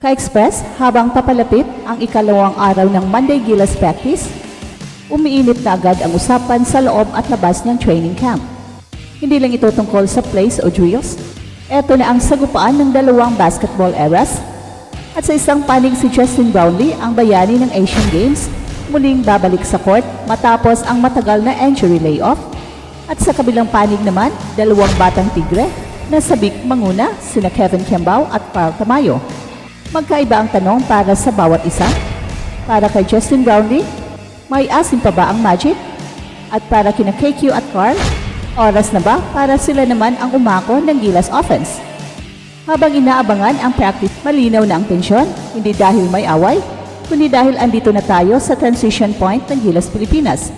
Ka-Express, habang papalapit ang ikalawang araw ng Monday Gilas practice, umiinit na agad ang usapan sa loob at labas ng training camp. Hindi lang ito tungkol sa plays o drills. Ito na ang sagupaan ng dalawang basketball eras. At sa isang panig si Justin Brownlee, ang bayani ng Asian Games, muling babalik sa court matapos ang matagal na injury layoff. At sa kabilang panig naman, dalawang batang tigre na sabik manguna sina Kevin Kembao at Carl Tamayo. Magkaiba ang tanong para sa bawat isa. Para kay Justin Brownlee, may asim pa ba ang Magic? At para kina KQ at Carl, oras na ba para sila naman ang umako ng Gilas offense? Habang inaabangan ang practice, malinaw na ang tensyon, hindi dahil may away, kundi dahil andito na tayo sa transition point ng Gilas Pilipinas.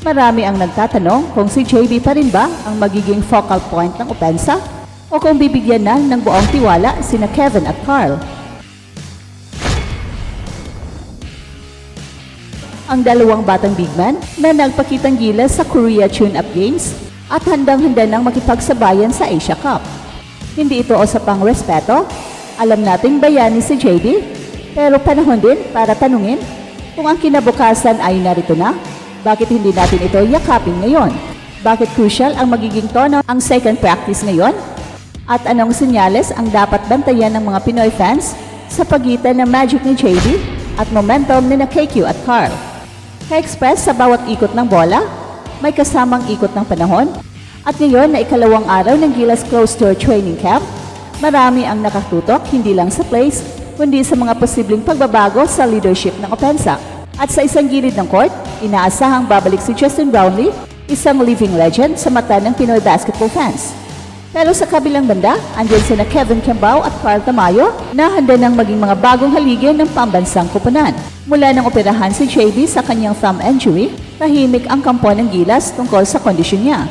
Marami ang nagtatanong kung si JB pa rin ba ang magiging focal point ng opensa o kung bibigyan na ng buong tiwala sina Kevin at Carl. Ang dalawang batang big man na nagpakitang gilas sa Korea Tune-Up Games at handang-handa nang makipagsabayan sa Asia Cup. Hindi ito usapang respeto. Alam nating bayani si JB, pero panahon din para tanungin kung ang kinabukasan ay narito na, bakit hindi natin ito yakapin ngayon? Bakit crucial ang magiging tono ang second practice ngayon? At anong senyales ang dapat bantayan ng mga Pinoy fans sa pagitan ng magic ni JB at momentum ni na KQ at Carl? Ka-Express, sa bawat ikot ng bola, may kasamang ikot ng panahon. At ngayon na ikalawang araw ng Gilas Close Door Training Camp, marami ang nakatutok hindi lang sa plays, kundi sa mga posibleng pagbabago sa leadership ng opensa. At sa isang gilid ng court, inaasahang babalik si Justin Brownlee, isang living legend sa mata ng Pinoy basketball fans. Pero sa kabilang banda, andyan sina Kevin Kembao at Carl Tamayo na handa ng maging mga bagong haligi ng pambansang koponan. Mula nang operahan si JB sa kanyang thumb injury, tahimik ang kampo ng Gilas tungkol sa kondisyon niya.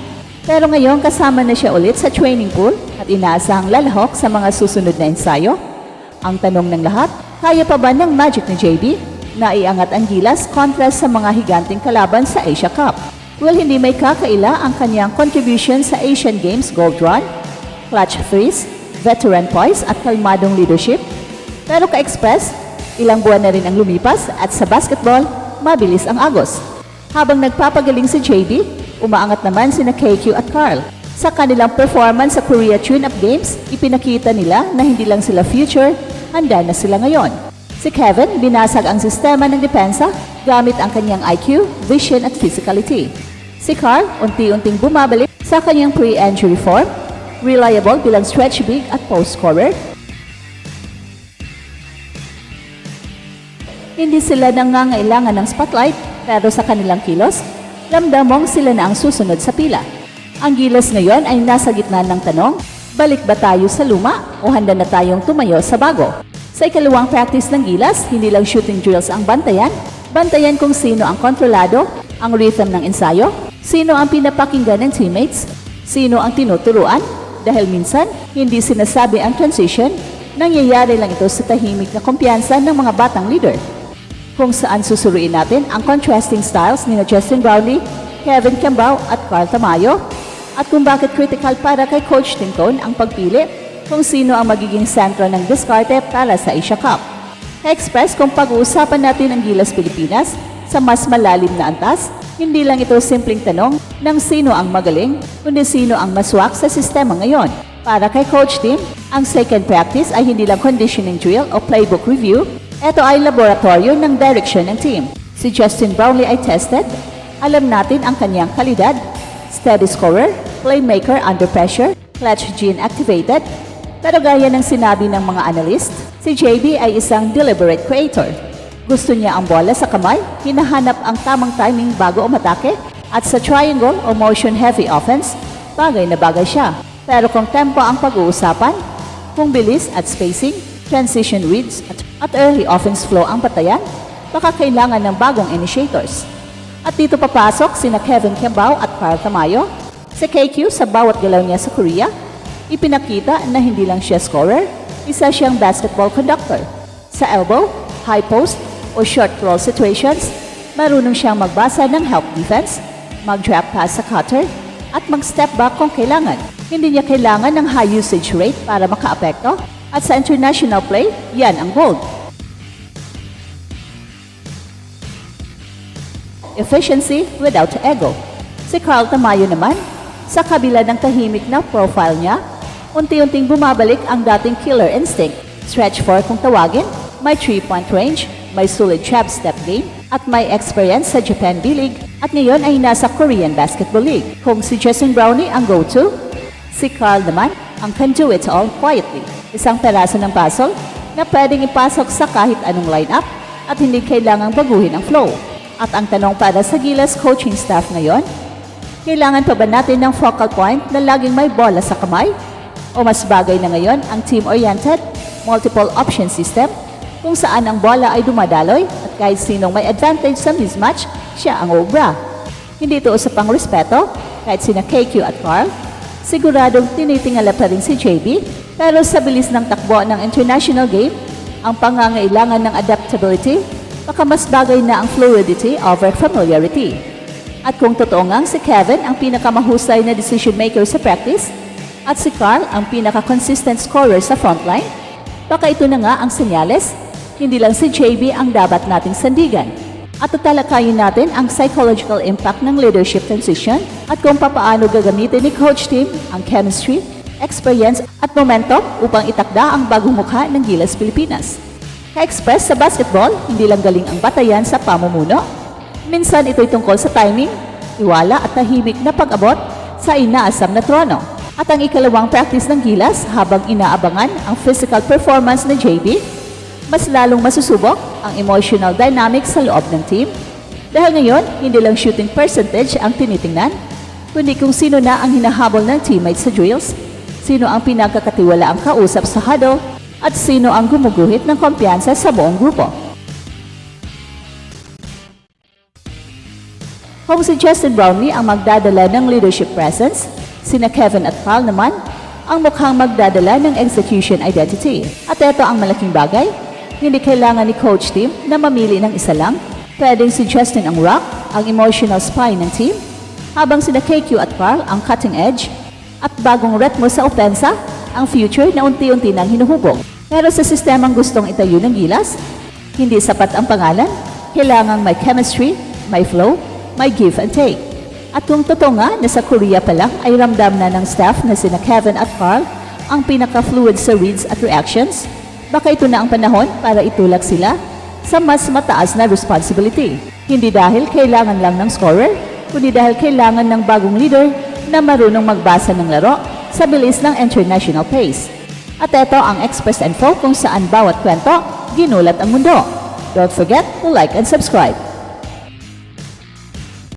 Pero ngayon kasama na siya ulit sa training pool at inaasahang lalahok sa mga susunod na ensayo. Ang tanong ng lahat, kaya pa ba ng magic ni JB na iangat ang Gilas kontra sa mga higanting kalaban sa Asia Cup? Well, hindi may kakaila ang kanyang contribution sa Asian Games gold run, clutch threes, veteran poise at kalmadong leadership. Pero Ka-Express, ilang buwan na rin ang lumipas at sa basketball, mabilis ang agos. Habang nagpapagaling si JB, umaangat naman sina KQ at Carl. Sa kanilang performance sa Korea Tune-Up Games, ipinakita nila na hindi lang sila future, handa na sila ngayon. Si Kevin, binasag ang sistema ng depensa gamit ang kanyang IQ, vision at physicality. Si Carl, unti-unting bumabalik sa kanyang pre-injury form, reliable bilang stretch big at post scorer. Hindi sila nangangailangan ng spotlight, pero sa kanilang kilos, ramdam mong sila na ang susunod sa pila. Ang Gilas ngayon ay nasa gitna ng tanong, balik ba tayo sa luma o handa na tayong tumayo sa bago? Sa ikalawang practice ng Gilas, hindi lang shooting drills ang bantayan. Bantayan kung sino ang kontrolado, ang rhythm ng ensayo, sino ang pinapakinggan ng teammates, sino ang tinuturuan, dahil minsan, hindi sinasabi ang transition, nangyayari lang ito sa tahimik na kumpiyansa ng mga batang leader. Kung saan susuruin natin ang contrasting styles ni Justin Brownlee, Kevin Kembao at Carl Tamayo, at kung bakit critical para kay Coach Tincon ang pagpili kung sino ang magiging sentro ng diskarte para sa Asia Cup. Ka-Express, kung pag-uusapan natin ang Gilas Pilipinas sa mas malalim na antas, hindi lang ito simpleng tanong ng sino ang magaling, kundi sino ang maswak sa sistema ngayon. Para kay Coach Tim, ang second practice ay hindi lang conditioning drill o playbook review, ito ay laboratorio ng direction ng team. Si Justin Brownlee ay tested, alam natin ang kanyang kalidad, steady scorer, playmaker under pressure, clutch gene activated. Pero gaya ng sinabi ng mga analyst, si JB ay isang deliberate creator. Gusto niya ang bola sa kamay, hinahanap ang tamang timing bago umatake, at sa triangle o motion-heavy offense, bagay na bagay siya. Pero kung tempo ang pag-uusapan, kung bilis at spacing, transition reads at early offense flow ang patayan, baka kailangan ng bagong initiators. At dito papasok sina Kevin Kembao at Carl Tamayo. Si KQ, sa bawat galaw niya sa Korea, ipinakita na hindi lang siya scorer, isa siyang basketball conductor. Sa elbow, high post, o short roll situations, marunong siyang magbasa ng help defense, mag-drop pass sa cutter, at mag-step back kung kailangan. Hindi niya kailangan ng high usage rate para makaapekto. At sa international play, yan ang gold. Efficiency without ego. Si Carl Tamayo naman, sa kabila ng tahimik na profile niya, unti-unting bumabalik ang dating killer instinct. Stretch 4 kung tawagin, may 3-point range, may solid jab step game, at may experience sa Japan B-League at ngayon ay nasa Korean Basketball League. Kung si Justin Brownlee ang go-to, si Carl naman ang can do it all quietly. Isang peraso ng puzzle na pwedeng ipasok sa kahit anong lineup at hindi kailangang baguhin ang flow. At ang tanong para sa Gilas coaching staff ngayon, kailangan pa ba natin ng focal point na laging may bola sa kamay? O mas bagay na ngayon ang team-oriented, multiple option system kung saan ang bola ay dumadaloy at kahit sinong may advantage sa mismatch, siya ang obra. Hindi ito usapang respeto, kahit sina KQ at Carl, siguradong tinitingala pa rin si JB, pero sa bilis ng takbo ng international game, ang pangangailangan ng adaptability, baka mas bagay na ang fluidity over familiarity. At kung totoo ngang si Kevin ang pinakamahusay na decision maker sa practice, at si Carl ang pinaka-consistent scorer sa frontline, baka ito na nga ang senyales, hindi lang si JB ang dapat nating sandigan. At tatalakayin natin ang psychological impact ng leadership transition at kung papaano gagamitin ni Coach Tim ang chemistry, experience at momentum upang itakda ang bagong mukha ng Gilas Pilipinas. Ka-express sa basketball, hindi lang galing ang batayan sa pamumuno. Minsan ito'y tungkol sa timing, tiwala at tahimik na pag-abot sa inaasam na trono. At ang ikalawang practice ng Gilas habang inaabangan ang physical performance ni JB, mas lalong masusubok ang emotional dynamics sa loob ng team. Dahil ngayon, hindi lang shooting percentage ang tinitingnan, kundi kung sino na ang hinahabol ng teammates sa drills, sino ang pinagkakatiwala ang kausap sa huddle, at sino ang gumuguhit ng kumpiyansa sa buong grupo. Kung si Justin Brownlee ang magdadala ng leadership presence, sina Kevin at Carl naman ang mukhang magdadala ng execution identity. At ito ang malaking bagay, hindi kailangan ni Coach Tim na mamili ng isa lang. Pwedeng si Justin ang rock, ang emotional spine ng team, habang sina KQ at Carl ang cutting edge, at bagong retmo sa opensa, ang future na unti-unti nang hinuhubog. Pero sa sistemang gustong itayo ng Gilas, hindi sapat ang pangalan, kailangang may chemistry, may flow, may give and take. At kung totoo nga na sa Korea pa lang ay ramdam na ng staff na sina Kevin at Carl ang pinaka-fluid sa reads at reactions, baka ito na ang panahon para itulak sila sa mas mataas na responsibility. Hindi dahil kailangan lang ng scorer, kundi dahil kailangan ng bagong leader na marunong magbasa ng laro sa bilis ng international pace. At ito ang Express Info kung saan bawat kwento ginulat ang mundo. Don't forget to like and subscribe.